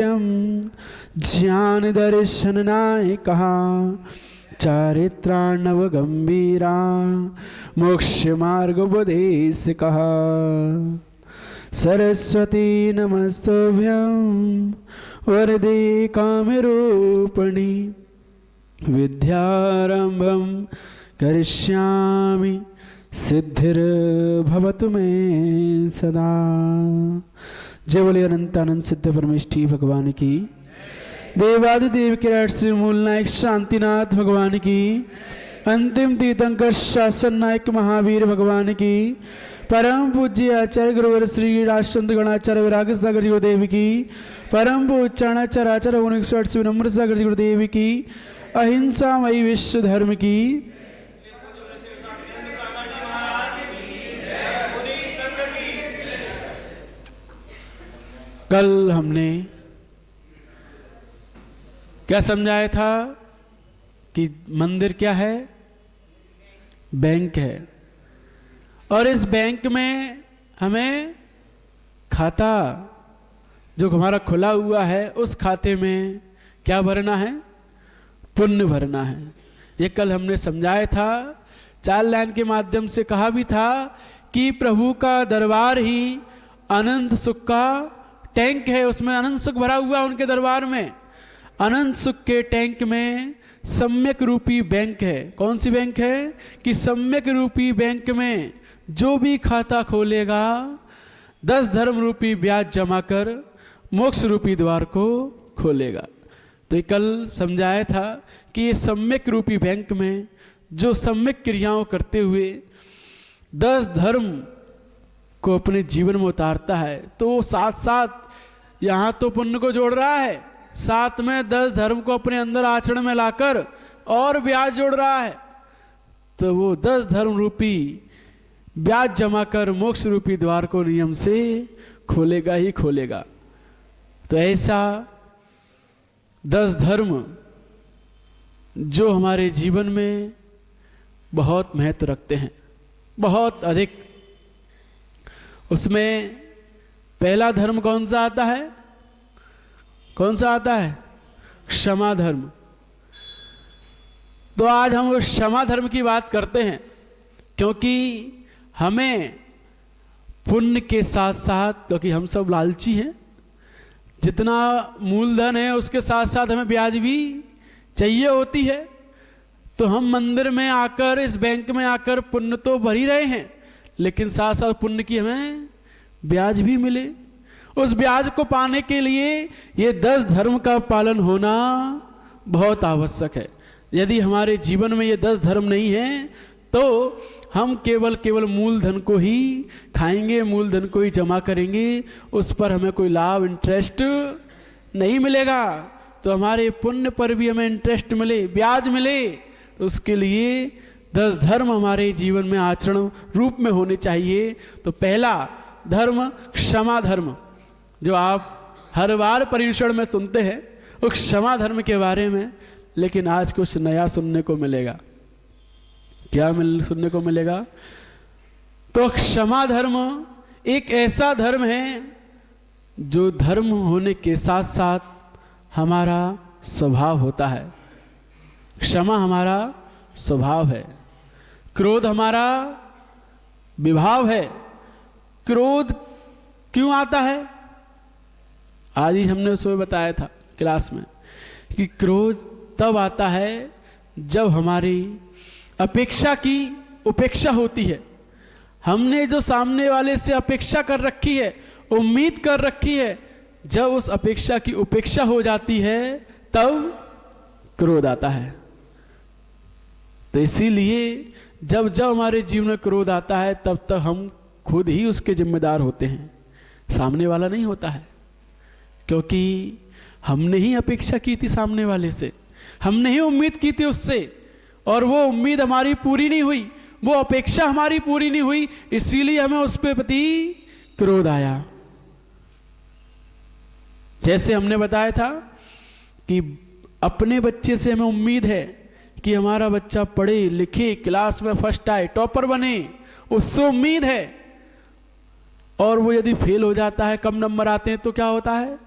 ज्ञान दर्शन नाय कहा चारित्रार्णव गंभीरा मोक्ष मार्ग उपदेश कहा। सरस्वती नमस्तुभ्यं वरदे कामरूपिणी विद्यारंभं करिष्यामि सिद्धिर्भवतु मे सदा। जय बोले अनंतानंद सिद्ध परमेष्ठी भगवान की। देवादिदेव किराट श्री मूल नायक शांतिनाथ भगवान की। अंतिम तीर्थंकर शासन नायक महावीर भगवान की। परम पूज्य आचार्य गुरुवर श्री राष्ट्रंत गणाचार्य विराग सागर जी गुरुदेव की। परम पूज्याचार्य आचार्य 108 विनम्र सागर जी गुरुदेव की। अहिंसा मई विश्व धर्म की। कल हमने क्या समझाया था कि मंदिर क्या है? बैंक है। और इस बैंक में हमें खाता जो हमारा खुला हुआ है उस खाते में क्या भरना है? पुण्य भरना है। ये कल हमने समझाया था। 4 लाइन के माध्यम से कहा भी था कि प्रभु का दरबार ही अनंत सुख का टैंक है। उसमें अनंत सुख भरा हुआ उनके दरबार में। अनंत सुख के टैंक में सम्यक रूपी बैंक है। कौन सी बैंक है? कि सम्यक रूपी बैंक में जो भी खाता खोलेगा 10 धर्म रूपी ब्याज जमा कर मोक्ष रूपी द्वार को खोलेगा। तो ये कल समझाया था कि ये सम्यक रूपी बैंक में जो सम्यक क्रियाओं करते हुए 10 धर्म को अपने जीवन में उतारता है तो वो साथ साथ यहाँ तो पुण्य को जोड़ रहा है, साथ में 10 धर्म को अपने अंदर आचरण में लाकर और ब्याज जोड़ रहा है। तो वो 10 धर्म रूपी ब्याज जमा कर मोक्ष रूपी द्वार को नियम से खोलेगा ही खोलेगा। तो ऐसा 10 धर्म जो हमारे जीवन में बहुत महत्व रखते हैं, बहुत अधिक। उसमें पहला धर्म कौन सा आता है? कौन सा आता है? क्षमा धर्म। तो आज हम उस क्षमा धर्म की बात करते हैं क्योंकि हमें पुण्य के साथ साथ, क्योंकि हम सब लालची हैं, जितना मूलधन है उसके साथ साथ हमें ब्याज भी चाहिए होती है। तो हम मंदिर में आकर, इस बैंक में आकर पुण्य तो भर ही रहे हैं, लेकिन साथ साथ पुण्य की हमें ब्याज भी मिले। उस ब्याज को पाने के लिए ये 10 धर्म का पालन होना बहुत आवश्यक है। यदि हमारे जीवन में ये 10 धर्म नहीं है तो हम केवल मूलधन को ही खाएंगे, मूलधन को ही जमा करेंगे, उस पर हमें कोई लाभ, इंटरेस्ट नहीं मिलेगा। तो हमारे पुण्य पर भी हमें इंटरेस्ट मिले, ब्याज मिले, तो उसके लिए 10 धर्म हमारे जीवन में आचरण रूप में होने चाहिए। तो पहला धर्म क्षमा धर्म, जो आप हर बार पर्युषण में सुनते हैं, उस क्षमा धर्म के बारे में। लेकिन आज कुछ नया सुनने को मिलेगा। क्या सुनने को मिलेगा? तो क्षमा धर्म एक ऐसा धर्म है जो धर्म होने के साथ साथ हमारा स्वभाव होता है। क्षमा हमारा स्वभाव है। क्रोध हमारा विभाव है। क्रोध क्यों आता है? आज ही हमने उसमें बताया था क्लास में कि क्रोध तब आता है जब हमारी अपेक्षा की उपेक्षा होती है। हमने जो सामने वाले से अपेक्षा कर रखी है, उम्मीद कर रखी है, जब उस अपेक्षा की उपेक्षा हो जाती है तब क्रोध आता है। तो इसीलिए जब जब हमारे जीवन में क्रोध आता है तब तक हम खुद ही उसके जिम्मेदार होते हैं, सामने वाला नहीं होता है। क्योंकि हमने ही अपेक्षा की थी सामने वाले से, हमने ही उम्मीद की थी उससे, और वो उम्मीद हमारी पूरी नहीं हुई, वो अपेक्षा हमारी पूरी नहीं हुई, इसीलिए हमें उस पे प्रति क्रोध आया। जैसे हमने बताया था कि अपने बच्चे से हमें उम्मीद है कि हमारा बच्चा पढ़े लिखे, क्लास में फर्स्ट आए, टॉपर बने, उससे उम्मीद है। और वो यदि फेल हो जाता है, कम नंबर आते हैं, तो क्या होता है?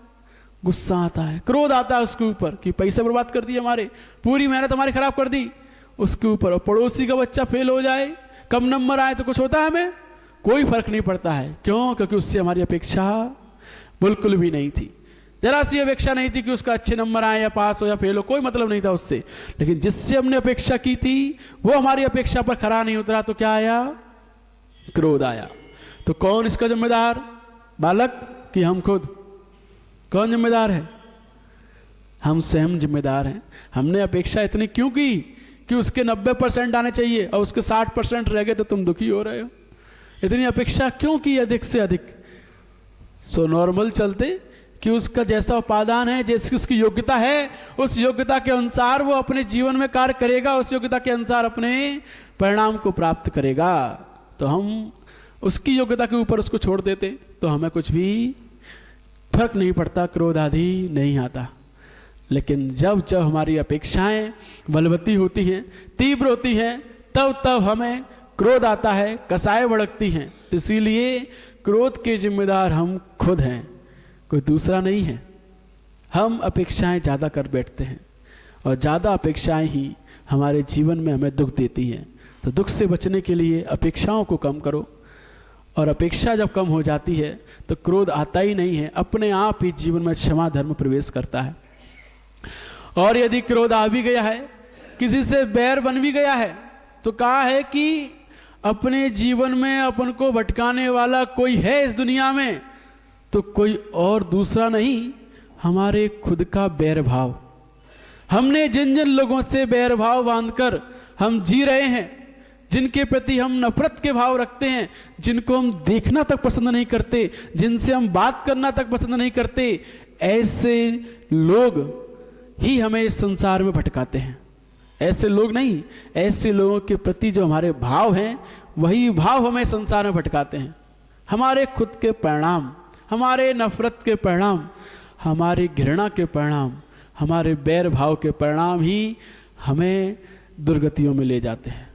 गुस्सा आता है, क्रोध आता है उसके ऊपर कि पैसे बर्बाद कर दिए हमारे, पूरी मेहनत हमारी खराब कर दी उसके ऊपर। और पड़ोसी का बच्चा फेल हो जाए, कम नंबर आए तो कुछ होता है, हमें कोई फर्क नहीं पड़ता है। क्यों? क्योंकि उससे हमारी अपेक्षा बिल्कुल भी नहीं थी, जरा सी अपेक्षा नहीं थी कि उसका अच्छे नंबर आए या पास हो या फेल हो, कोई मतलब नहीं था उससे। लेकिन जिससे हमने अपेक्षा की थी वो हमारी अपेक्षा पर खरा नहीं उतरा तो क्या आया? क्रोध आया। तो कौन इसका जिम्मेदार? बालक कि हम खुद? कौन जिम्मेदार है? हम स्वयं जिम्मेदार हैं। हमने अपेक्षा इतनी क्यों की कि उसके 90% आने चाहिए और उसके 60% रह गए तो तुम दुखी हो रहे हो? इतनी अपेक्षा क्यों की अधिक से अधिक? सो नॉर्मल चलते कि उसका जैसा उपादान है, जैसी उसकी योग्यता है, उस योग्यता के अनुसार वो अपने जीवन में कार्य करेगा, उस योग्यता के अनुसार अपने परिणाम को प्राप्त करेगा। तो हम उसकी योग्यता के ऊपर उसको छोड़ देते तो हमें कुछ भी फर्क नहीं पड़ता, क्रोध आदि नहीं आता। लेकिन जब जब हमारी अपेक्षाएं बलवती होती हैं, तीव्र होती हैं, तब तब हमें क्रोध आता है, कसाएं भड़कती हैं। तो इसीलिए क्रोध के जिम्मेदार हम खुद हैं, कोई दूसरा नहीं है। हम अपेक्षाएं ज़्यादा कर बैठते हैं और ज़्यादा अपेक्षाएं ही हमारे जीवन में हमें दुख देती हैं। तो दुख से बचने के लिए अपेक्षाओं को कम करो, और अपेक्षा जब कम हो जाती है तो क्रोध आता ही नहीं है, अपने आप ही जीवन में क्षमा धर्म प्रवेश करता है। और यदि क्रोध आ भी गया है, किसी से बैर बन भी गया है, तो कहा है कि अपने जीवन में अपन को भटकाने वाला कोई है इस दुनिया में तो कोई और दूसरा नहीं, हमारे खुद का बैर भाव। हमने जिन जिन लोगों से बैर भाव बांधकर हम जी रहे हैं, जिनके प्रति हम नफरत के भाव रखते हैं, जिनको हम देखना तक पसंद नहीं करते, जिनसे हम बात करना तक पसंद नहीं करते, ऐसे लोग ही हमें इस संसार में भटकाते हैं। ऐसे लोग नहीं, ऐसे लोगों के प्रति जो हमारे भाव हैं वही भाव हमें संसार में भटकाते हैं। हमारे खुद के परिणाम, हमारे नफरत के परिणाम, हमारी घृणा के परिणाम, हमारे बैर भाव के परिणाम ही हमें दुर्गतियों में ले जाते हैं।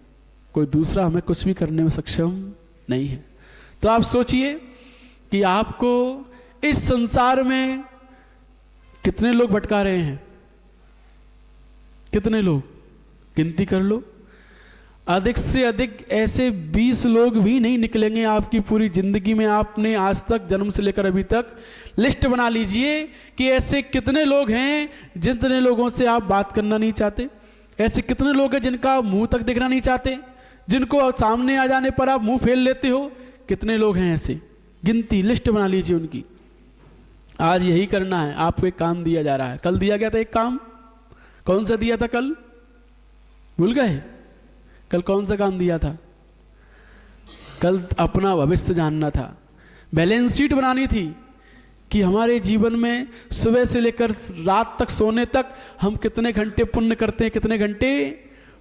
कोई दूसरा हमें कुछ भी करने में सक्षम नहीं है। तो आप सोचिए कि आपको इस संसार में कितने लोग भटका रहे हैं? कितने लोग? गिनती कर लो। अधिक से अधिक ऐसे 20 लोग भी नहीं निकलेंगे आपकी पूरी जिंदगी में। आपने आज तक जन्म से लेकर अभी तक लिस्ट बना लीजिए कि ऐसे कितने लोग हैं जितने लोगों से आप बात करना नहीं चाहते। ऐसे कितने लोग हैं जिनका मुंह तक देखना नहीं चाहते, जिनको सामने आ जाने पर आप मुंह फेर लेते हो। कितने लोग हैं ऐसे? गिनती, लिस्ट बना लीजिए उनकी। आज यही करना है। आपको एक काम दिया जा रहा है। कल दिया गया था एक काम, कौन सा दिया था कल? भूल गए? कल कौन सा काम दिया था? कल अपना भविष्य जानना था, बैलेंस शीट बनानी थी कि हमारे जीवन में सुबह से लेकर रात तक सोने तक हम कितने घंटे पुण्य करते हैं, कितने घंटे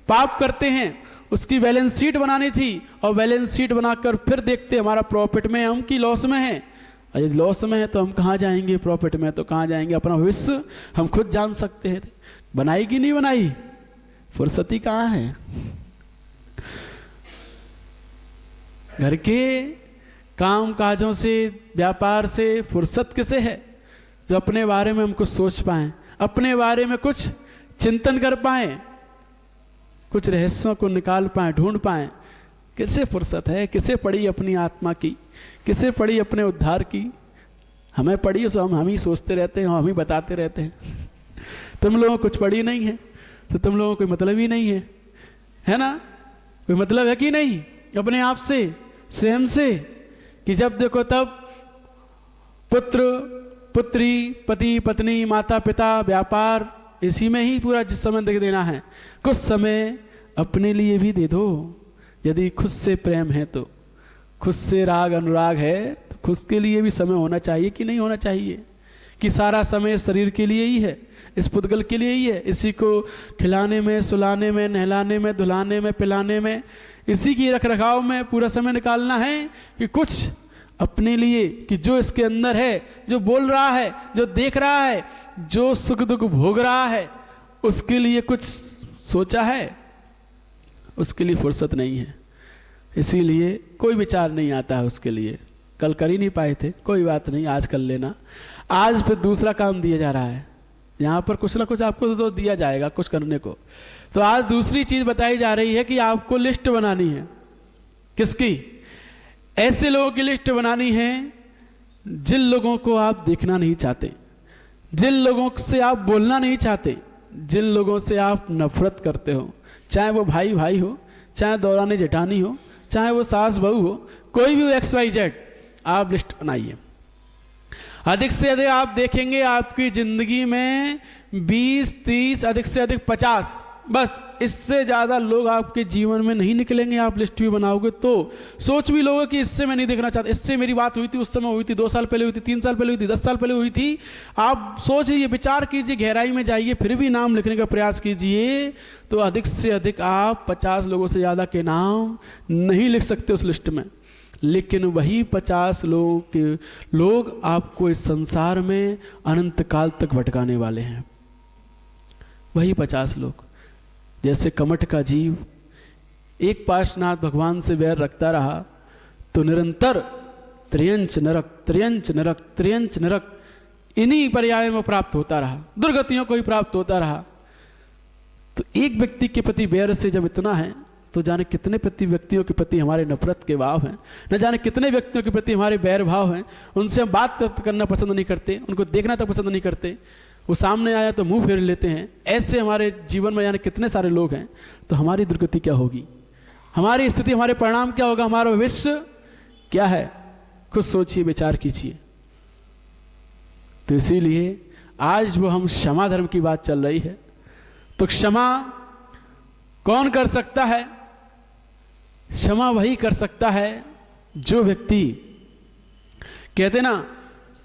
पाप करते हैं, उसकी बैलेंस शीट बनानी थी। और बैलेंस शीट बनाकर फिर देखते हमारा प्रॉफिट में हम कि लॉस में है। और यदि लॉस में है तो हम कहाँ जाएंगे? प्रॉफिट में तो कहाँ जाएंगे? अपना भविष्य हम खुद जान सकते हैं। बनाई कि नहीं बनाई? फुर्सती कहाँ है? घर के काम काजों से, व्यापार से फुर्सत किसे है जो अपने बारे में हम कुछ सोच पाएं, अपने बारे में कुछ चिंतन कर पाएं, कुछ रहस्यों को निकाल पाएं, ढूंढ पाएं? किसे फुर्सत है? किसे पड़ी अपनी आत्मा की? किसे पड़ी अपने उद्धार की? हमें पड़ी सो हम ही सोचते रहते हैं, हम ही बताते रहते हैं। तुम लोगों को कुछ पड़ी नहीं है तो तुम लोगों को कोई मतलब ही नहीं है ना? कोई मतलब है कि नहीं अपने आप से, स्वयं से? कि जब देखो तब पुत्र पुत्री, पति पत्नी, माता पिता, व्यापार, इसी में ही पूरा जिस समय दे देना है। कुछ समय अपने लिए भी दे दो। यदि खुद से प्रेम है तो, खुद से राग अनुराग है तो खुद के लिए भी समय होना चाहिए कि नहीं होना चाहिए? कि सारा समय शरीर के लिए ही है, इस पुद्गल के लिए ही है, इसी को खिलाने में, सुलाने में, नहलाने में, धुलाने में, पिलाने में, इसी की रख रखाव में पूरा समय निकालना है? कि कुछ अपने लिए, कि जो इसके अंदर है, जो बोल रहा है, जो देख रहा है, जो सुख दुख भोग रहा है, उसके लिए कुछ सोचा है? उसके लिए फुर्सत नहीं है, इसीलिए कोई विचार नहीं आता है उसके लिए। कल कर ही नहीं पाए थे, कोई बात नहीं, आज कर लेना। आज फिर दूसरा काम दिया जा रहा है, यहाँ पर कुछ ना कुछ आपको तो दिया जाएगा कुछ करने को। तो आज दूसरी चीज बताई जा रही है कि आपको लिस्ट बनानी है। किसकी? ऐसे लोगों की लिस्ट बनानी है जिन लोगों को आप देखना नहीं चाहते, जिन लोगों से आप बोलना नहीं चाहते, जिन लोगों से आप नफरत करते हो, चाहे वो भाई भाई हो, चाहे दौरानी जेठानी हो, चाहे वो सास बहू हो, कोई भी XYZ, आप लिस्ट बनाइए। अधिक से अधिक आप देखेंगे आपकी जिंदगी में 20, 30, अधिक से अधिक 50, बस इससे ज़्यादा लोग आपके जीवन में नहीं निकलेंगे। आप लिस्ट भी बनाओगे तो सोच भी लोगे कि इससे मैं नहीं देखना चाहता, इससे मेरी बात हुई थी, उस समय हुई थी, 2 साल पहले हुई थी, 3 साल पहले हुई थी, 10 साल पहले हुई थी। आप सोचिए, विचार कीजिए, गहराई में जाइए, फिर भी नाम लिखने का प्रयास कीजिए, तो अधिक से अधिक आप 50 लोगों से ज़्यादा के नाम नहीं लिख सकते उस लिस्ट में। लेकिन वही 50 लोग आपको इस संसार में अनंत काल तक भटकाने वाले हैं। वही 50 लोग। जैसे कमठ का जीव एक पार्श्वनाथ भगवान से वैर रखता रहा तो निरंतर त्रियंच नरक, त्रियंच नरक, त्रियंच नरक इन्हीं पर्यायों में प्राप्त होता रहा, दुर्गतियों को ही प्राप्त होता रहा। तो एक व्यक्ति के प्रति वैर से जब इतना है तो जाने कितने व्यक्तियों के प्रति हमारे नफरत के भाव हैं, न जाने कितने व्यक्तियों के प्रति हमारे बैर भाव हैं। उनसे हम बात करना पसंद नहीं करते, उनको देखना तक पसंद नहीं करते, वो सामने आया तो मुंह फेर लेते हैं। ऐसे हमारे जीवन में जाने कितने सारे लोग हैं। तो हमारी दुर्गति क्या होगी, हमारी स्थिति, हमारे परिणाम क्या होगा, हमारा भविष्य क्या है, कुछ सोचिए, विचार कीजिए। तो इसीलिए आज वो हम क्षमा धर्म की बात चल रही है। तो क्षमा कौन कर सकता है? क्षमा वही कर सकता है जो व्यक्ति, कहते ना,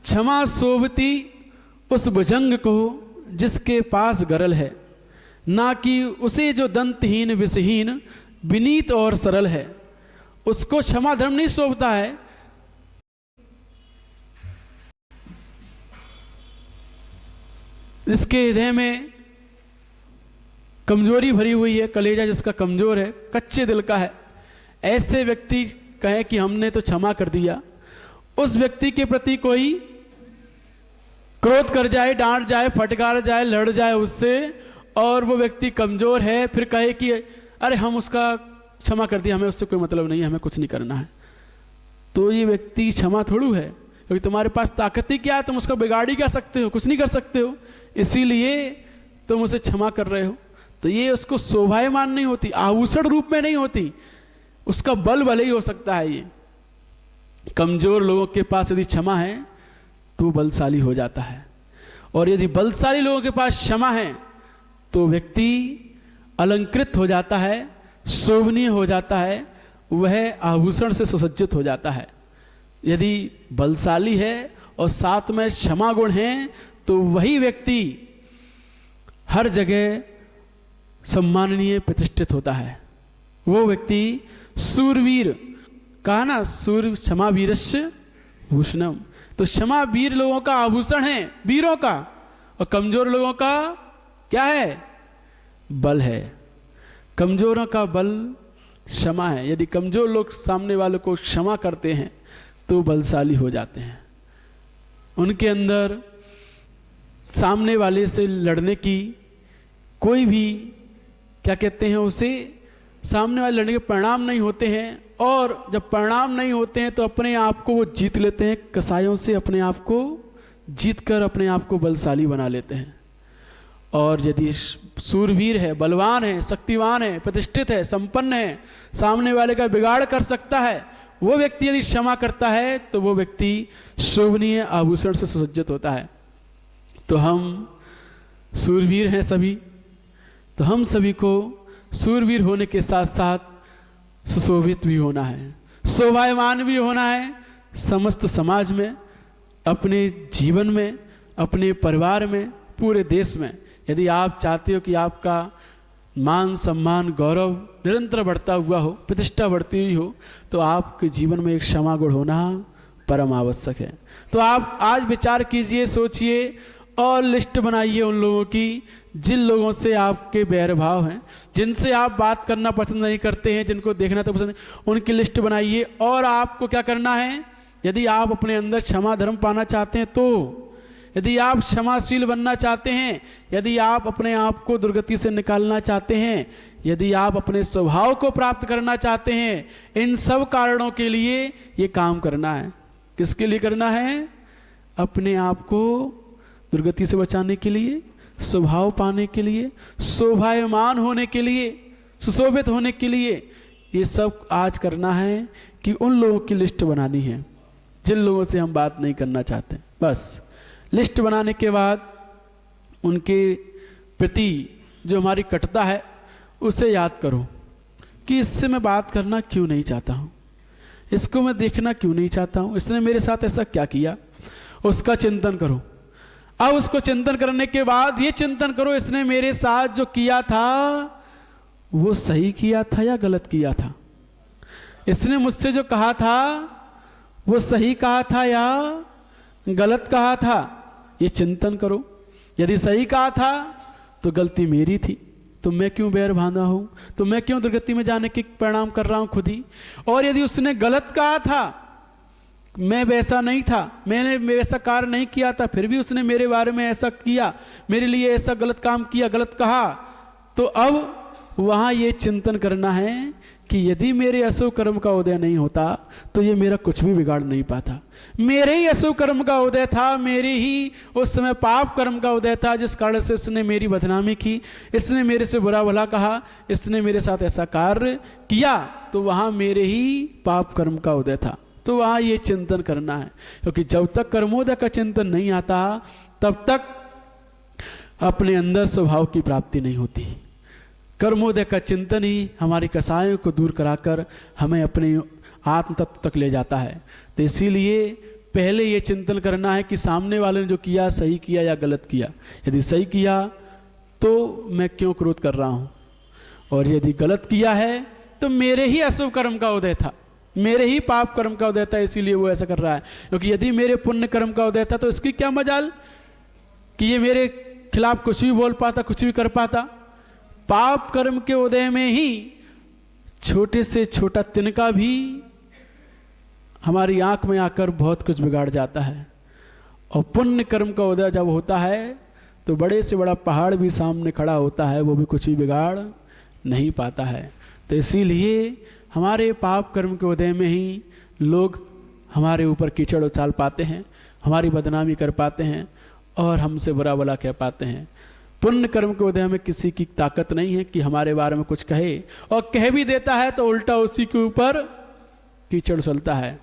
क्षमा सोवती उस भुजंग को जिसके पास गरल है, ना कि उसे जो दंतहीन विषहीन विनीत और सरल है। उसको क्षमा धर्म नहीं शोभता है। जिसके हृदय में कमजोरी भरी हुई है, कलेजा जिसका कमजोर है, कच्चे दिल का है, ऐसे व्यक्ति कहे कि हमने तो क्षमा कर दिया, उस व्यक्ति के प्रति कोई क्रोध कर जाए, डांट जाए, फटकार जाए, लड़ जाए उससे, और वो व्यक्ति कमजोर है, फिर कहे कि अरे हम उसका क्षमा कर दिया, हमें उससे कोई मतलब नहीं है, हमें कुछ नहीं करना है, तो ये व्यक्ति क्षमा थोड़ू है। क्योंकि तुम्हारे पास ताकत ही क्या है, तुम उसका बिगाड़ ही क्या सकते हो, कुछ नहीं कर सकते हो, इसीलिए तुम उसे क्षमा कर रहे हो। तो ये उसको शोभायमान नहीं होती, आभूषण रूप में नहीं होती, उसका बल भले ही हो सकता है। ये कमजोर लोगों के पास यदि क्षमा है तो बलशाली हो जाता है, और यदि बलशाली लोगों के पास क्षमा है तो व्यक्ति अलंकृत हो जाता है, शोभनीय हो जाता है, वह आभूषण से सुसज्जित हो जाता है। यदि बलशाली है और साथ में क्षमा गुण है तो वही व्यक्ति हर जगह सम्माननीय प्रतिष्ठित होता है। वो व्यक्ति सूरवीर, कहा ना, सूर क्षमा वीरस्य भूषणम। तो क्षमा वीर लोगों का आभूषण है, वीरों का, और कमजोर लोगों का क्या है? बल है। कमजोरों का बल क्षमा है। यदि कमजोर लोग सामने वालों को क्षमा करते हैं तो बलशाली हो जाते हैं। उनके अंदर सामने वाले से लड़ने की कोई भी, क्या कहते हैं उसे, सामने वाले लड़ने के परिणाम नहीं होते हैं, और जब परिणाम नहीं होते हैं तो अपने आप को वो जीत लेते हैं, कसायों से अपने आप को जीत कर अपने आप को बलशाली बना लेते हैं। और यदि सूरवीर है, बलवान है, शक्तिवान है, प्रतिष्ठित है, संपन्न है, सामने वाले का बिगाड़ कर सकता है, वो व्यक्ति यदि क्षमा करता है तो वो व्यक्ति शोभनीय आभूषण से सुसज्जित होता है। तो हम सूरवीर हैं सभी, तो हम सभी को सूरवीर होने के साथ साथ सुशोभित भी होना है, शोभायमान भी होना है, समस्त समाज में, अपने जीवन में, अपने परिवार में, पूरे देश में। यदि आप चाहते हो कि आपका मान सम्मान गौरव निरंतर बढ़ता हुआ हो, प्रतिष्ठा बढ़ती हुई हो, तो आपके जीवन में एक क्षमा गुण होना परम आवश्यक है। तो आप आज विचार कीजिए, सोचिए और लिस्ट बनाइए उन लोगों की जिन लोगों से आपके बैरभाव हैं, जिनसे आप बात करना पसंद नहीं करते हैं, जिनको देखना तो पसंद नहीं, उनकी लिस्ट बनाइए। और आपको क्या करना है? यदि आप अपने अंदर क्षमा धर्म पाना चाहते हैं तो, यदि आप क्षमाशील बनना चाहते हैं, यदि आप अपने आप को दुर्गति से निकालना चाहते हैं, यदि आप अपने स्वभाव को प्राप्त करना चाहते हैं, इन सब कारणों के लिए ये काम करना है। किसके लिए करना है? अपने आप को दुर्गति से बचाने के लिए, स्वभाव पाने के लिए, शोभायमान होने के लिए, सुशोभित होने के लिए। ये सब आज करना है कि उन लोगों की लिस्ट बनानी है जिन लोगों से हम बात नहीं करना चाहते। बस लिस्ट बनाने के बाद उनके प्रति जो हमारी कटुता है उसे याद करो कि इससे मैं बात करना क्यों नहीं चाहता हूँ, इसको मैं देखना क्यों नहीं चाहता हूँ, इसने मेरे साथ ऐसा क्या किया, उसका चिंतन करो। अब उसको चिंतन करने के बाद ये चिंतन करो, इसने मेरे साथ जो किया था वो सही किया था या गलत किया था, इसने मुझसे जो कहा था वो सही कहा था या गलत कहा था, ये चिंतन करो। यदि सही कहा था तो गलती मेरी थी, तो मैं क्यों बैर बांधा हूं, तो मैं क्यों दुर्गति में जाने के परिणाम कर रहा हूं खुद ही। और यदि उसने गलत कहा था, मैं वैसा नहीं था, मैंने वैसा कार्य नहीं किया था, फिर भी उसने मेरे बारे में ऐसा किया, मेरे लिए ऐसा गलत काम किया, गलत कहा, तो अब वहां ये चिंतन करना है कि यदि मेरे अशुभ कर्म का उदय नहीं होता तो ये मेरा कुछ भी बिगाड़ नहीं पाता। मेरे ही अशुभ कर्म का उदय था, मेरे ही उस समय पाप कर्म का उदय था, जिस कारण से इसने मेरी बदनामी की, इसने मेरे से बुरा भला कहा, इसने मेरे साथ ऐसा कार्य किया, तो वहाँ मेरे ही पाप कर्म का उदय था। तो वहाँ ये चिंतन करना है, क्योंकि जब तक कर्मोदय का चिंतन नहीं आता तब तक अपने अंदर स्वभाव की प्राप्ति नहीं होती। कर्मोदय का चिंतन ही हमारी कसायों को दूर कराकर हमें अपने आत्म तत्व तक ले जाता है। तो इसीलिए पहले ये चिंतन करना है कि सामने वाले ने जो किया सही किया या गलत किया। यदि सही किया तो मैं क्यों क्रोध कर रहा हूँ, और यदि गलत किया है तो मेरे ही अशुभ कर्म का उदय था, मेरे ही पाप कर्म का उदय था, इसीलिए वो ऐसा कर रहा है। क्योंकि यदि मेरे पुण्य कर्म का उदय था तो इसकी क्या मजाल कि ये मेरे खिलाफ कुछ भी बोल पाता, कुछ भी कर पाता। पाप कर्म के उदय में ही छोटे से छोटा तिनका भी हमारी आंख में आकर बहुत कुछ बिगाड़ जाता है, और पुण्य कर्म का उदय जब होता है तो बड़े से बड़ा पहाड़ भी सामने खड़ा होता है, वो भी कुछ भी बिगाड़ नहीं पाता है। तो इसीलिए हमारे पाप कर्म के उदय में ही लोग हमारे ऊपर कीचड़ उछाल पाते हैं, हमारी बदनामी कर पाते हैं और हमसे बुरा भला कह पाते हैं। पुण्य कर्म के उदय में किसी की ताकत नहीं है कि हमारे बारे में कुछ कहे, और कह भी देता है तो उल्टा उसी के ऊपर कीचड़ उछलता है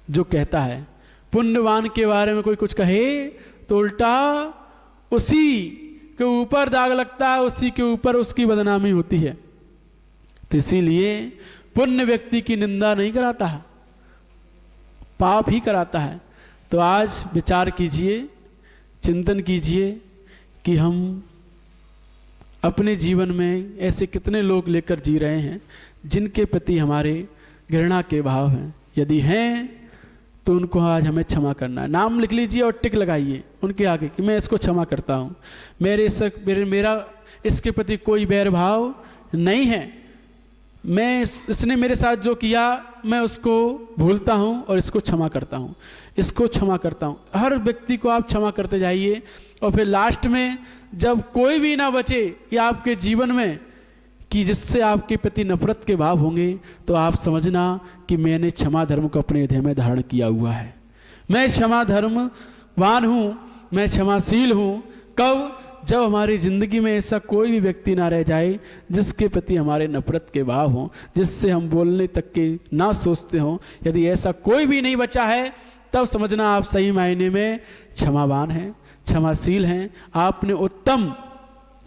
जो कहता है। पुण्यवान के बारे में कोई कुछ कहे तो उल्टा उसी के ऊपर दाग लगता है, उसी के ऊपर उसकी बदनामी होती है। तो इसीलिए पुण्य व्यक्ति की निंदा नहीं कराता है, पाप ही कराता है। तो आज विचार कीजिए, चिंतन कीजिए कि हम अपने जीवन में ऐसे कितने लोग लेकर जी रहे हैं जिनके प्रति हमारे घृणा के भाव हैं। यदि हैं तो उनको आज हमें क्षमा करना है। नाम लिख लीजिए और टिक लगाइए उनके आगे कि मैं इसको क्षमा करता हूँ, मेरा इसके प्रति कोई बैर भाव नहीं है, मैं इसने मेरे साथ जो किया मैं उसको भूलता हूँ और इसको क्षमा करता हूँ, इसको क्षमा करता हूँ। हर व्यक्ति को आप क्षमा करते जाइए, और फिर लास्ट में जब कोई भी ना बचे कि आपके जीवन में कि जिससे आपके प्रति नफरत के भाव होंगे, तो आप समझना कि मैंने क्षमा धर्म को अपने हृदय में धारण किया हुआ है। मैं क्षमा धर्मवान हूँ, मैं क्षमाशील हूँ। कब? जब हमारी ज़िंदगी में ऐसा कोई भी व्यक्ति ना रह जाए जिसके प्रति हमारे नफरत के भाव हों, जिससे हम बोलने तक के ना सोचते हों। यदि ऐसा कोई भी नहीं बचा है तब समझना आप सही मायने में क्षमावान हैं, क्षमाशील हैं। आपने उत्तम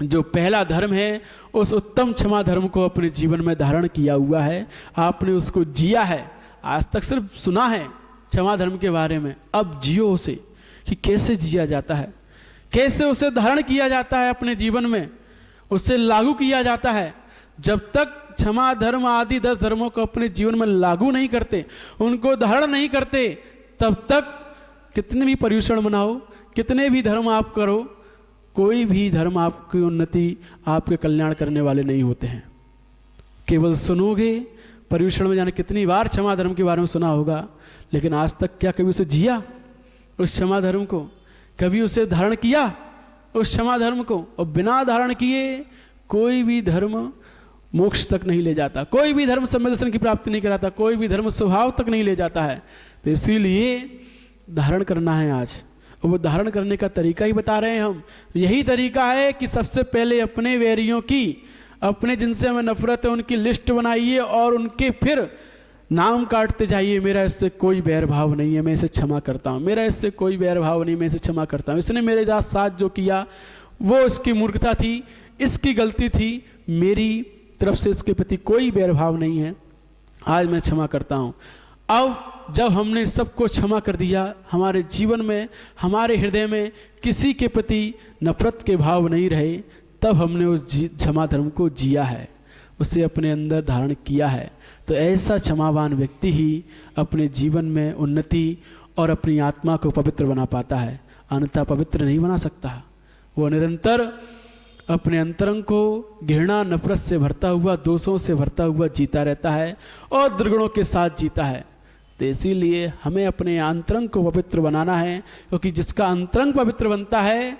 जो पहला धर्म है उस उत्तम क्षमा धर्म को अपने जीवन में धारण किया हुआ है, आपने उसको जिया है। आज तक सिर्फ सुना है क्षमा धर्म के बारे में, अब जियो उसे कि कैसे जिया जाता है, कैसे उसे धारण किया जाता है अपने जीवन में, उसे लागू किया जाता है। जब तक क्षमा धर्म आदि 10 धर्मों को अपने जीवन में लागू नहीं करते, उनको धारण नहीं करते, तब तक कितने भी पर्यूषण मनाओ, कितने भी धर्म आप करो, कोई भी धर्म आपकी उन्नति, आपके कल्याण करने वाले नहीं होते हैं। केवल सुनोगे, पर्यूषण में जाने कितनी बार क्षमा धर्म के बारे में सुना होगा, लेकिन आज तक क्या कभी उसे जिया उस क्षमा धर्म को? कभी उसे धारण किया उस क्षमा धर्म को? और बिना धारण किए कोई भी धर्म मोक्ष तक नहीं ले जाता, कोई भी धर्म सम्यक दर्शन की प्राप्ति नहीं कराता, कोई भी धर्म स्वभाव तक नहीं ले जाता है। तो इसीलिए धारण करना है आज, और वो धारण करने का तरीका ही बता रहे हैं हम। यही तरीका है कि सबसे पहले अपने वैरियों की, अपने जिनसे हमें नफरत है उनकी लिस्ट बनाइए और उनके फिर नाम काटते जाइए। मेरा इससे कोई बैर भाव नहीं है, मैं इसे क्षमा करता हूँ। मेरा इससे कोई बैर भाव नहीं, मैं इसे क्षमा करता हूँ। इसने मेरे साथ जो किया वो इसकी मूर्खता थी, इसकी गलती थी, मेरी तरफ से इसके प्रति कोई बैर भाव नहीं है, आज मैं क्षमा करता हूँ। अब जब हमने सबको क्षमा कर दिया, हमारे जीवन में, हमारे हृदय में किसी के प्रति नफरत के भाव नहीं रहे, तब हमने उस क्षमा धर्म को जिया है, उसे अपने अंदर धारण किया है। तो ऐसा क्षमावान व्यक्ति ही अपने जीवन में उन्नति और अपनी आत्मा को पवित्र बना पाता है, अन्यथा पवित्र नहीं बना सकता। वो निरंतर अपने अंतरंग को घृणा नफरत से भरता हुआ, दोषों से भरता हुआ जीता रहता है और दुर्गुणों के साथ जीता है। तो इसीलिए हमें अपने अंतरंग को पवित्र बनाना है, क्योंकि जिसका अंतरंग पवित्र बनता है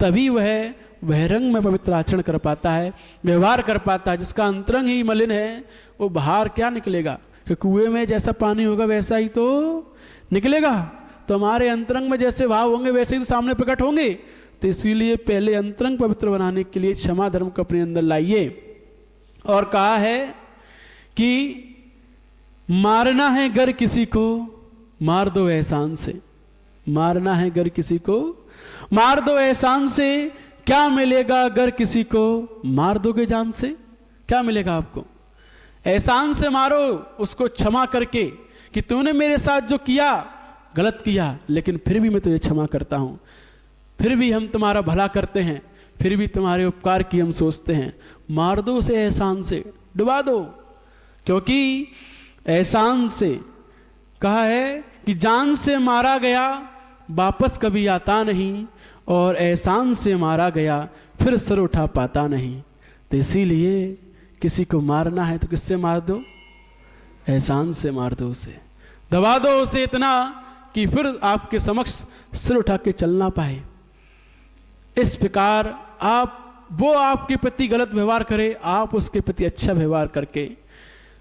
तभी वह बहिरंग में पवित्र आचरण कर पाता है, व्यवहार कर पाता है। जिसका अंतरंग ही मलिन है वो बाहर क्या निकलेगा? कि कुएं में जैसा पानी होगा वैसा ही तो निकलेगा। तो हमारे अंतरंग में जैसे भाव होंगे वैसे ही तो सामने प्रकट होंगे। तो इसीलिए पहले अंतरंग पवित्र बनाने के लिए क्षमा धर्म को अपने अंदर लाइए। और कहा है कि मारना है गर किसी को मार दो एहसान से, मारना है गर किसी को मार दो एहसान से, क्या मिलेगा अगर किसी को मार दोगे जान से? क्या मिलेगा आपको? एहसान से मारो उसको क्षमा करके कि तूने मेरे साथ जो किया गलत किया, लेकिन फिर भी मैं तुझे क्षमा करता हूँ, फिर भी हम तुम्हारा भला करते हैं, फिर भी तुम्हारे उपकार की हम सोचते हैं। मार दो उसे एहसान से, डुबा दो। क्योंकि एहसान से कहा है कि जान से मारा गया वापस कभी आता नहीं, और एहसान से मारा गया फिर सर उठा पाता नहीं। तो इसीलिए किसी को मारना है तो किससे मार दो? एहसान से मार दो, उसे दबा दो उसे इतना कि फिर आपके समक्ष सिर उठा के चलना पाए। इस प्रकार वो आपके प्रति गलत व्यवहार करे, आप उसके प्रति अच्छा व्यवहार करके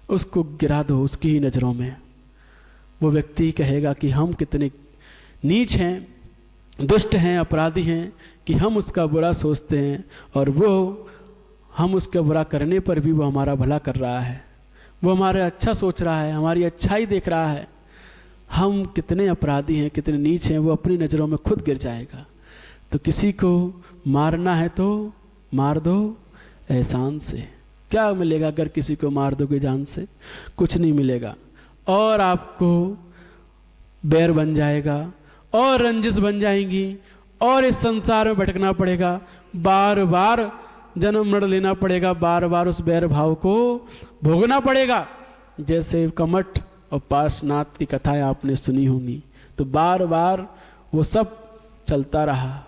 उसको गिरा दो उसकी ही नज़रों में। वो व्यक्ति कहेगा कि हम कितने नीच हैं, दुष्ट हैं, अपराधी हैं कि हम उसका बुरा सोचते हैं, और वो हम उसका बुरा करने पर भी वो हमारा भला कर रहा है, वो हमारे अच्छा सोच रहा है, हमारी अच्छाई देख रहा है। हम कितने अपराधी हैं, कितने नीच हैं, वो अपनी नज़रों में खुद गिर जाएगा। तो किसी को मारना है तो मार दो एहसान से। क्या मिलेगा अगर किसी को मार दोगे जान से? कुछ नहीं मिलेगा, और आपको बैर बन जाएगा और रंजिश बन जाएंगी, और इस संसार में भटकना पड़ेगा, बार बार जन्म मरण लेना पड़ेगा, बार बार उस बैर भाव को भोगना पड़ेगा। जैसे कमठ और पार्श्वनाथ की कथाएं आपने सुनी होंगी, तो बार बार वो सब चलता रहा।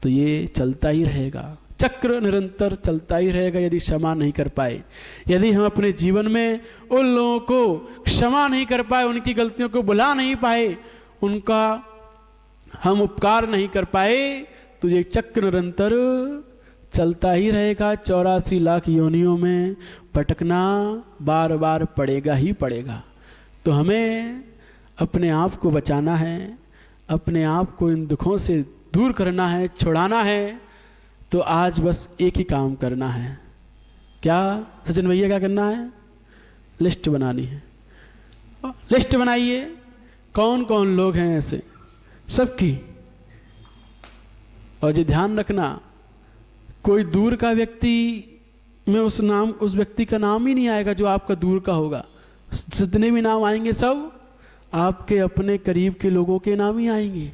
तो ये चलता ही रहेगा, चक्र निरंतर चलता ही रहेगा यदि क्षमा नहीं कर पाए। यदि हम अपने जीवन में उन लोगों को क्षमा नहीं कर पाए, उनकी गलतियों को भुला नहीं पाए, उनका हम उपकार नहीं कर पाए, तो ये चक्र निरंतर चलता ही रहेगा। 84 लाख योनियों में भटकना बार बार पड़ेगा ही पड़ेगा। तो हमें अपने आप को बचाना है, अपने आप को इन दुखों से दूर करना है, छुड़ाना है। तो आज बस एक ही काम करना है। क्या सचिन भैया, क्या करना है? लिस्ट बनानी है। लिस्ट बनाइए कौन कौन लोग हैं ऐसे, सबकी। और ये ध्यान रखना, कोई दूर का व्यक्ति में उस व्यक्ति का नाम ही नहीं आएगा जो आपका दूर का होगा। जितने भी नाम आएंगे सब आपके अपने करीब के लोगों के नाम ही आएंगे,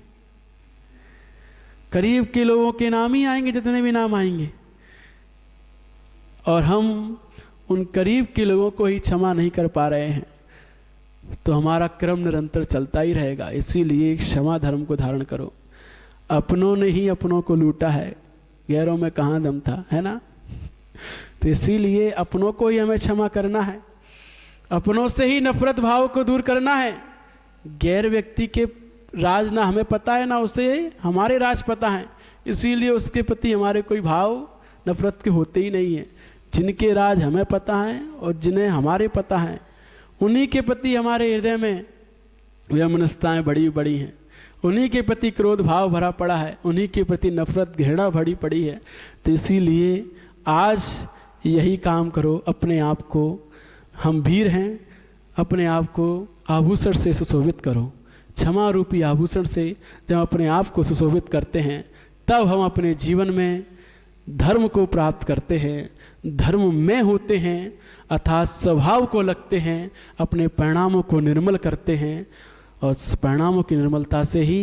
करीब के लोगों के नाम ही आएंगे जितने भी नाम आएंगे। और हम उन करीब के लोगों को ही क्षमा नहीं कर पा रहे हैं, तो हमारा क्रम निरंतर चलता ही रहेगा। इसीलिए क्षमा धर्म को धारण करो। अपनों ने ही अपनों को लूटा है, गैरों में कहाँ दम था, है ना? तो इसीलिए अपनों को ही हमें क्षमा करना है, अपनों से ही नफरत भाव को दूर करना है। गैर व्यक्ति के राज ना हमें पता है, ना उसे हमारे राज पता है, इसीलिए उसके प्रति हमारे कोई भाव नफरत के होते ही नहीं है। जिनके राज हमें पता है और जिन्हें हमारे पता है, उन्हीं के प्रति हमारे हृदय में वैमनस्यताएँ बड़ी बड़ी हैं, उन्हीं के प्रति क्रोध भाव भरा पड़ा है, उन्हीं के प्रति नफरत घृणा भरी पड़ी है। तो इसीलिए आज यही काम करो, अपने आप को, हम वीर हैं, अपने आप को आभूषण से सुशोभित करो। क्षमा रूपी आभूषण से जब अपने आप को सुशोभित करते हैं, तब हम अपने जीवन में धर्म को प्राप्त करते हैं, धर्म में होते हैं, अर्थात स्वभाव को लगते हैं, अपने परिणामों को निर्मल करते हैं, और परिणामों की निर्मलता से ही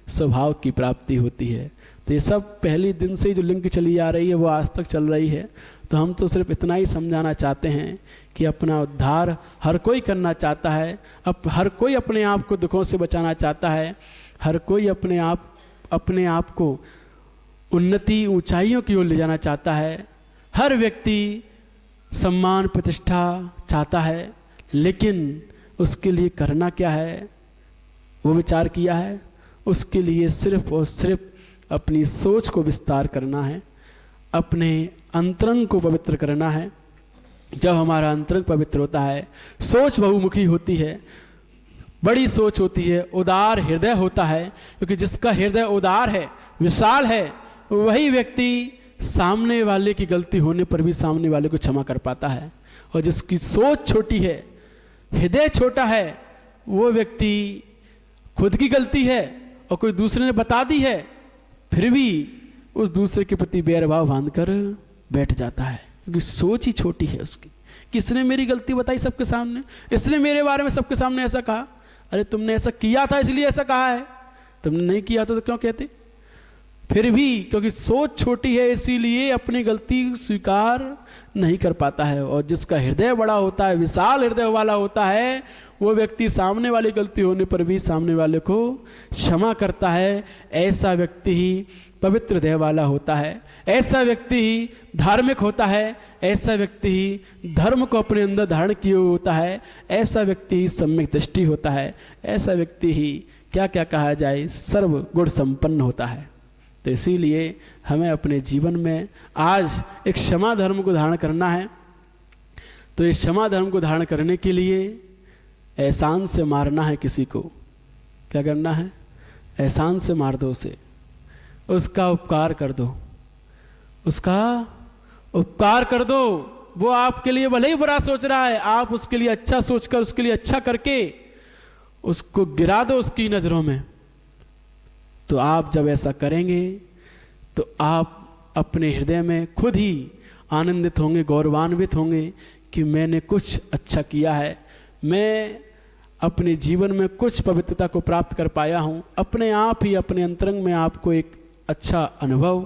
स्वभाव की प्राप्ति होती है। तो ये सब पहले दिन से ही जो लिंक चली आ रही है वो आज तक चल रही है। तो हम तो सिर्फ इतना ही समझाना चाहते हैं कि अपना उद्धार हर कोई करना चाहता है, अब हर कोई अपने आप को दुखों से बचाना चाहता है, हर कोई अपने आप को उन्नति ऊंचाइयों की ओर ले जाना चाहता है, हर व्यक्ति सम्मान प्रतिष्ठा चाहता है, लेकिन उसके लिए करना क्या है वो विचार किया है? उसके लिए सिर्फ और सिर्फ अपनी सोच को विस्तार करना है, अपने अंतरंग को पवित्र करना है। जब हमारा अंतरंग पवित्र होता है, सोच बहुमुखी होती है, बड़ी सोच होती है, उदार हृदय होता है, क्योंकि जिसका हृदय उदार है, विशाल है, वही व्यक्ति सामने वाले की गलती होने पर भी सामने वाले को क्षमा कर पाता है। और जिसकी सोच छोटी है, हृदय छोटा है, वो व्यक्ति खुद की गलती है और कोई दूसरे ने बता दी है, फिर भी उस दूसरे के प्रति बैरभाव बांधकर बैठ जाता है, क्योंकि सोच ही छोटी है उसकी। किसने मेरी गलती बताई सबके सामने, इसने मेरे बारे में सबके सामने ऐसा कहा। अरे तुमने ऐसा किया था इसलिए ऐसा कहा है, तुमने नहीं किया था तो क्यों कहते? फिर भी क्योंकि सोच छोटी है इसीलिए अपनी गलती स्वीकार नहीं कर पाता है। और जिसका हृदय बड़ा होता है, विशाल हृदय वाला होता है, वो व्यक्ति सामने वाली गलती होने पर भी सामने वाले को क्षमा करता है। ऐसा व्यक्ति ही पवित्र हृदय वाला होता है, ऐसा व्यक्ति ही धार्मिक होता है, ऐसा व्यक्ति ही धर्म को अपने अंदर धारण किए हुए होता है, ऐसा व्यक्ति ही सम्यक दृष्टि होता है, ऐसा व्यक्ति ही क्या क्या कहा जाए सर्व गुण संपन्न होता है। तो इसीलिए हमें अपने जीवन में आज एक क्षमा धर्म को धारण करना है। तो इस क्षमा धर्म को धारण करने के लिए एहसान से मारना है किसी को। क्या करना है? एहसान से मार दो उसे, उसका उपकार कर दो, उसका उपकार कर दो। वो आपके लिए भले ही बुरा सोच रहा है, आप उसके लिए अच्छा सोचकर, उसके लिए अच्छा करके उसको गिरा दो उसकी नज़रों में। तो आप जब ऐसा करेंगे तो आप अपने हृदय में खुद ही आनंदित होंगे, गौरवान्वित होंगे कि मैंने कुछ अच्छा किया है, मैं अपने जीवन में कुछ पवित्रता को प्राप्त कर पाया हूँ। अपने आप ही अपने अंतरंग में आपको एक अच्छा अनुभव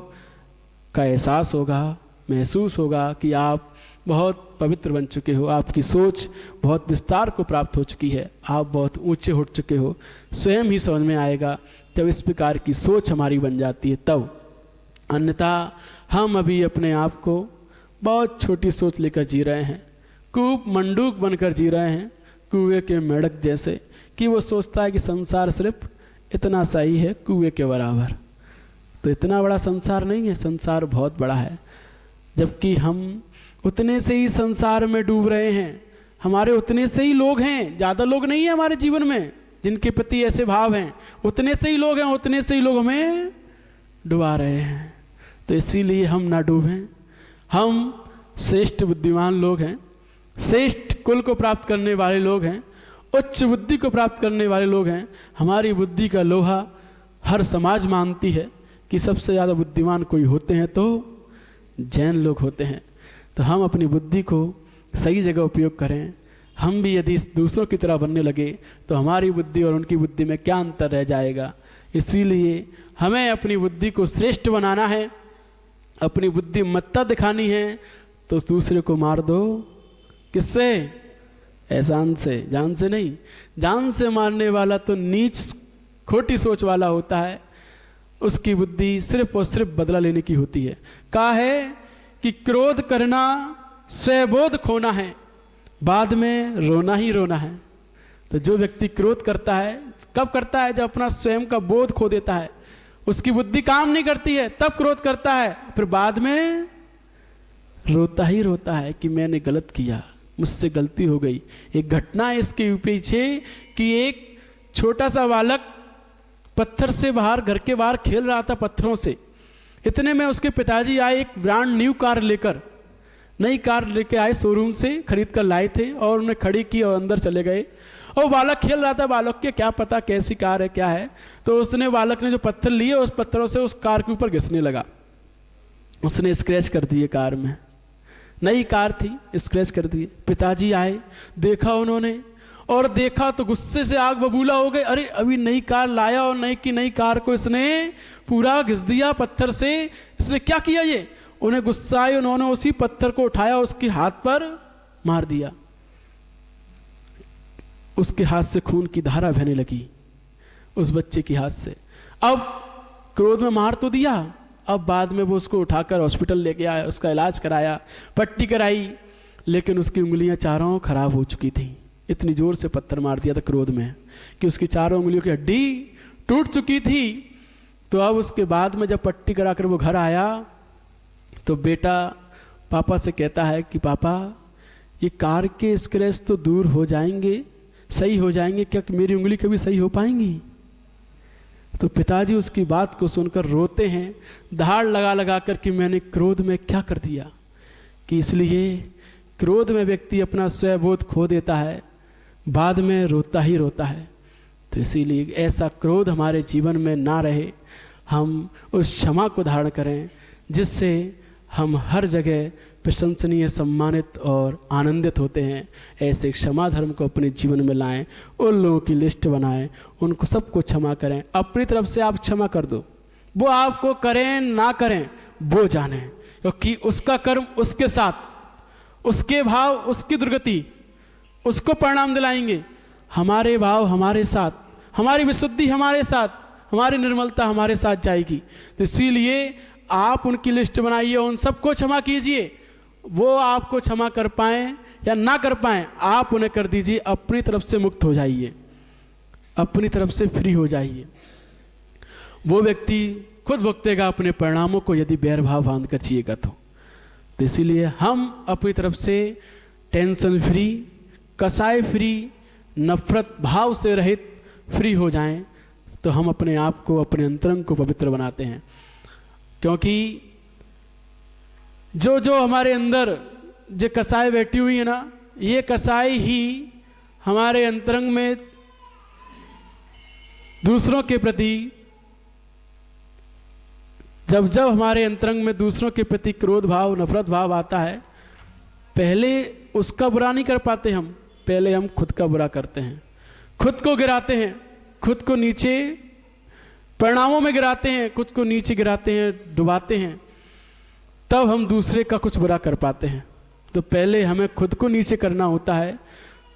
का एहसास होगा, महसूस होगा कि आप बहुत पवित्र बन चुके हो, आपकी सोच बहुत विस्तार को प्राप्त हो चुकी है, आप बहुत ऊंचे उठ चुके हो। स्वयं ही समझ में आएगा जब इस प्रकार की सोच हमारी बन जाती है तब। अन्यथा हम अभी अपने आप को बहुत छोटी सोच लेकर जी रहे हैं, कूप मंडूक बनकर जी रहे हैं, कुएं के मेढक जैसे, कि वो सोचता है कि संसार सिर्फ इतना सा ही है, कुएं के बराबर। तो इतना बड़ा संसार नहीं है, संसार बहुत बड़ा है, जबकि हम उतने से ही संसार में डूब रहे हैं। हमारे उतने से ही लोग हैं, ज़्यादा लोग नहीं हैं हमारे जीवन में जिनके प्रति ऐसे भाव हैं, उतने से ही लोग हैं, उतने से ही लोग हमें डुबा रहे हैं। तो इसीलिए हम ना डूबें। हम श्रेष्ठ बुद्धिमान लोग हैं, श्रेष्ठ कुल को प्राप्त करने वाले लोग हैं, उच्च बुद्धि को प्राप्त करने वाले लोग हैं। हमारी बुद्धि का लोहा हर समाज मानती है कि सबसे ज़्यादा बुद्धिमान कोई होते हैं तो जैन लोग होते हैं। तो हम अपनी बुद्धि को सही जगह उपयोग करें। हम भी यदि दूसरों की तरह बनने लगे तो हमारी बुद्धि और उनकी बुद्धि में क्या अंतर रह जाएगा। इसीलिए हमें अपनी बुद्धि को श्रेष्ठ बनाना है, अपनी बुद्धिमत्ता दिखानी है। तो उस दूसरे को मार दो, किससे? एहसान से, जान से नहीं। जान से मारने वाला तो नीच खोटी सोच वाला होता है, उसकी बुद्धि सिर्फ और सिर्फ बदला लेने की होती है। कहा है कि क्रोध करना स्वबोध खोना है, बाद में रोना ही रोना है। तो जो व्यक्ति क्रोध करता है कब करता है? जब अपना स्वयं का बोध खो देता है, उसकी बुद्धि काम नहीं करती है, तब क्रोध करता है। फिर बाद में रोता ही रोता है कि मैंने गलत किया, मुझसे गलती हो गई। एक घटना है इसके पीछे कि एक छोटा सा बालक पत्थर से बाहर, घर के बाहर खेल रहा था पत्थरों से। इतने में उसके पिताजी आए एक ब्रांड न्यू कार लेकर, नई कार लेके आए, शोरूम से खरीद कर लाए थे और उन्हें खड़ी की और अंदर चले गए। और बालक खेल रहा था, बालक के क्या पता कैसी कार है क्या है, तो उसने बालक ने जो पत्थर लिए उस पत्थरों से उस कार के ऊपर घिसने लगा। उसने स्क्रैच कर दिए कार में, नई कार थी, स्क्रैच कर दिए। पिताजी आए, देखा उन्होंने, और देखा तो गुस्से से आग बबूला हो गए। अरे अभी नई कार लाया और नई की नई कार को इसने पूरा घिस दिया पत्थर से, इसने क्या किया ये? उन्हें गुस्सा आया, उन्होंने उसी पत्थर को उठाया, उसके हाथ पर मार दिया। उसके हाथ से खून की धारा बहने लगी, उस बच्चे के हाथ से। अब क्रोध में मार तो दिया, अब बाद में वो उसको उठाकर हॉस्पिटल लेके आया, उसका इलाज कराया, पट्टी कराई, लेकिन उसकी उंगलियां चारों खराब हो चुकी थी। इतनी जोर से पत्थर मार दिया था क्रोध में कि उसकी चारों उंगलियों की हड्डी टूट चुकी थी। तो अब उसके बाद में जब पट्टी कराकर वो घर आया तो बेटा पापा से कहता है कि पापा ये कार के स्क्रैच तो दूर हो जाएंगे, सही हो जाएंगे, क्या मेरी उंगली कभी सही हो पाएंगी? तो पिताजी उसकी बात को सुनकर रोते हैं, दहाड़ लगा लगा कर कि मैंने क्रोध में क्या कर दिया। कि इसलिए क्रोध में व्यक्ति अपना स्वयंबोध खो देता है, बाद में रोता ही रोता है। तो इसीलिए ऐसा क्रोध हमारे जीवन में ना रहे, हम उस क्षमा को धारण करें जिससे हम हर जगह प्रशंसनीय, सम्मानित और आनंदित होते हैं। ऐसे क्षमा धर्म को अपने जीवन में लाएं, उन लोगों की लिस्ट बनाएं, उनको सबको क्षमा करें। अपनी तरफ से आप क्षमा कर दो, वो आपको करें ना करें वो जाने, क्योंकि उसका कर्म उसके साथ, उसके भाव उसकी दुर्गति उसको परिणाम दिलाएंगे। हमारे भाव हमारे साथ, हमारी विशुद्धि हमारे साथ, हमारी निर्मलता हमारे साथ जाएगी। तो इसीलिए आप उनकी लिस्ट बनाइए, उन सबको क्षमा कीजिए। वो आपको क्षमा कर पाएं या ना कर पाएं, आप उन्हें कर दीजिए। अपनी तरफ से मुक्त हो जाइए, अपनी तरफ से फ्री हो जाइए। वो व्यक्ति खुद भुगतेगा अपने परिणामों को यदि बैर भाव बांध कर जिएगा तो इसीलिए हम अपनी तरफ से टेंशन फ्री, कसाय फ्री, नफरत भाव से रहित फ्री हो जाएं, तो हम अपने आप को, अपने अंतरंग को पवित्र बनाते हैं। क्योंकि जो जो हमारे अंदर जो कसाई बैठी हुई है ना, ये कसाई ही हमारे अंतरंग में दूसरों के प्रति, जब जब हमारे अंतरंग में दूसरों के प्रति क्रोध भाव, नफरत भाव आता है, पहले उसका बुरा नहीं कर पाते हम, पहले हम खुद का बुरा करते हैं, खुद को गिराते हैं, खुद को नीचे परिणामों में गिराते हैं, खुद को नीचे गिराते हैं, डुबाते हैं, तब हम दूसरे का कुछ बुरा कर पाते हैं। तो पहले हमें खुद को नीचे करना होता है,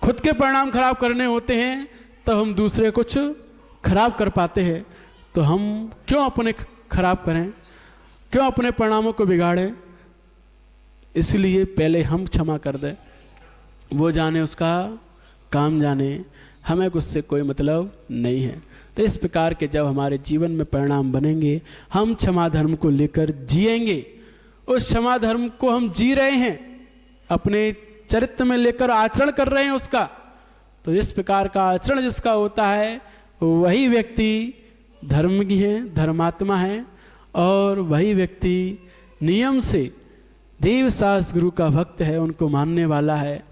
खुद के परिणाम खराब करने होते हैं, तब हम दूसरे कुछ खराब कर पाते हैं। तो हम क्यों अपने खराब करें, क्यों अपने परिणामों को बिगाड़ें? इसलिए पहले हम क्षमा कर दें, वो जाने उसका काम जाने, हमें उससे कोई मतलब नहीं है। तो इस प्रकार के जब हमारे जीवन में परिणाम बनेंगे, हम क्षमा धर्म को लेकर जिएंगे। उस क्षमा धर्म को हम जी रहे हैं, अपने चरित्र में लेकर आचरण कर रहे हैं उसका। तो इस प्रकार का आचरण जिसका होता है, वही व्यक्ति धर्मी है, धर्मात्मा है, और वही व्यक्ति नियम से देव शास्त्र गुरु का भक्त है, उनको मानने वाला है,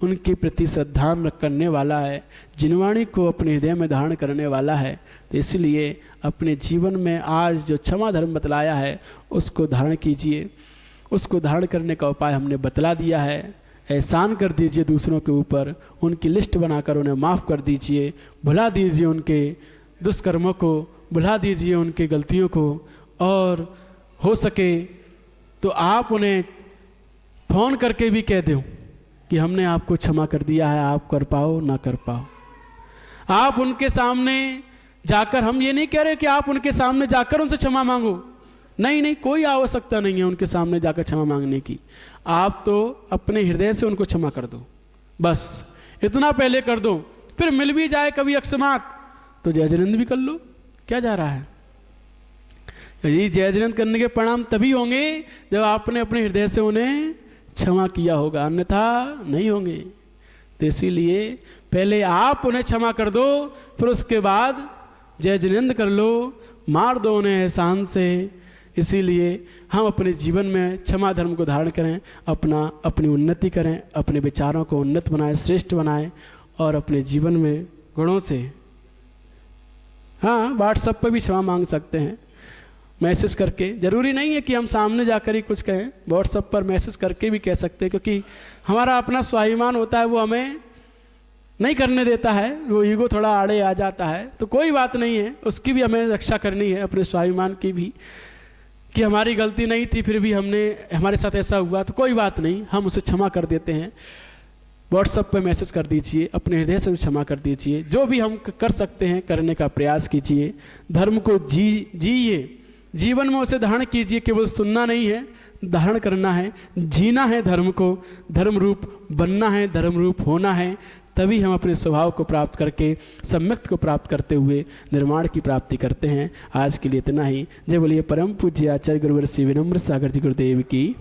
उनके प्रति श्रद्धा करने वाला है, जिनवाणी को अपने हृदय में धारण करने वाला है। तो इसलिए अपने जीवन में आज जो क्षमा धर्म बतलाया है उसको धारण कीजिए। उसको धारण करने का उपाय हमने बतला दिया है। एहसान कर दीजिए दूसरों के ऊपर, उनकी लिस्ट बनाकर उन्हें माफ़ कर दीजिए, भुला दीजिए उनके दुष्कर्मों को, भुला दीजिए उनके गलतियों को, और हो सके तो आप उन्हें फ़ोन करके भी कह दो कि हमने आपको क्षमा कर दिया है, आप कर पाओ ना कर पाओ। आप उनके सामने जाकर, हम ये नहीं कह रहे कि आप उनके सामने जाकर उनसे क्षमा मांगो, नहीं नहीं, कोई आवश्यकता नहीं है उनके सामने जाकर क्षमा मांगने की। आप तो अपने हृदय से उनको क्षमा कर दो, बस इतना पहले कर दो फिर मिल भी जाए कभी अकस्मात तो जय जिनेंद्र भी कर लो, क्या जा रहा है। यदि जय जिनेंद्र करने के परिणाम तभी होंगे जब आपने अपने हृदय से उन्हें क्षमा किया होगा, अन्यथा नहीं होंगे। तो इसीलिए पहले आप उन्हें क्षमा कर दो, फिर उसके बाद जय जिनेंद्र कर लो, मार दो उन्हें एहसान से। इसीलिए हम अपने जीवन में क्षमा धर्म को धारण करें, अपनी उन्नति करें, अपने विचारों को उन्नत बनाएं, श्रेष्ठ बनाएं और अपने जीवन में गुणों से, हाँ व्हाट्सएप पर भी क्षमा मांग सकते हैं, मैसेज करके। ज़रूरी नहीं है कि हम सामने जाकर ही कुछ कहें, व्हाट्सएप पर मैसेज करके भी कह सकते हैं, क्योंकि हमारा अपना स्वाभिमान होता है वो हमें नहीं करने देता है, वो ईगो थोड़ा आड़े आ जाता है। तो कोई बात नहीं है, उसकी भी हमें रक्षा करनी है, अपने स्वाभिमान की भी, कि हमारी गलती नहीं थी फिर भी हमारे साथ ऐसा हुआ, तो कोई बात नहीं, हम उसे क्षमा कर देते हैं। व्हाट्सएप पर मैसेज कर दीजिए, अपने हृदय से क्षमा कर दीजिए, जो भी हम कर सकते हैं करने का प्रयास कीजिए। धर्म को जिए, जीवन में उसे धारण कीजिए, केवल सुनना नहीं है, धारण करना है, जीना है धर्म को, धर्म रूप बनना है, धर्म रूप होना है। तभी हम अपने स्वभाव को प्राप्त करके, सम्यक्त को प्राप्त करते हुए निर्माण की प्राप्ति करते हैं। आज के लिए इतना ही। जय बोलिए परम पूज्य आचार्य गुरुवर श्री विनम्र सागर जी गुरुदेव की।